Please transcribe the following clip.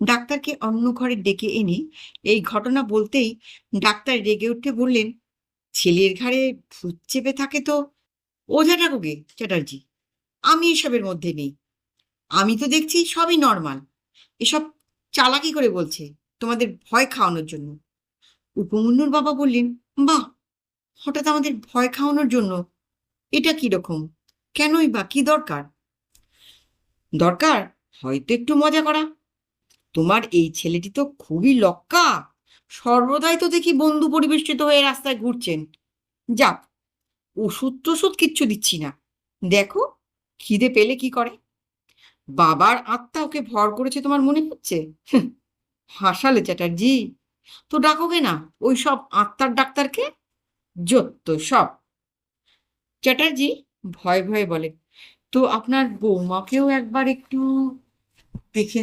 ডাক্তারকে অন্য ঘরে ডেকে এনে এই ঘটনা বলতেই ডাক্তার রেগে উঠে বললেন, ছেলের ঘাড়ে ভূত চেপে থাকে তো ওঝা ঠাকুরকে চ্যাটার্জি, আমি এসবের মধ্যে নেই। আমি তো দেখছি সবই নর্মাল। এসব চালাকি করে বলছে, তোমাদের ভয় খাওয়ানোর জন্য। উপমন্যুর বাবা বললেন, বাহ, হঠাৎ আমাদের ভয় খাওয়ানোর জন্য? এটা কি রকম? কেনই বা কি দরকার? দরকার হয়তো একটু মজা করা। তোমার এই ছেলেটি তো খুবই লক্কা, সর্বদাই তো দেখি বন্ধু পরিবেষ্টিত হয়ে রাস্তায় ঘুরছেন। যাক, ওষুধ টষুধ কিচ্ছু দিচ্ছি না, দেখো খিদে পেলে কি করে। বাবার আত্মা ওকে ভর করেছে তোমার মনে হচ্ছে? হুঁ, হাসালে চ্যাটার্জি। তো ডাকোগে না ওই সব আত্মার ডাক্তারকে, যত সব। চ্যাটার্জি ভয়ে ভয়ে বলে, তো আপনার বৌমাকেও একবার একটু দেখে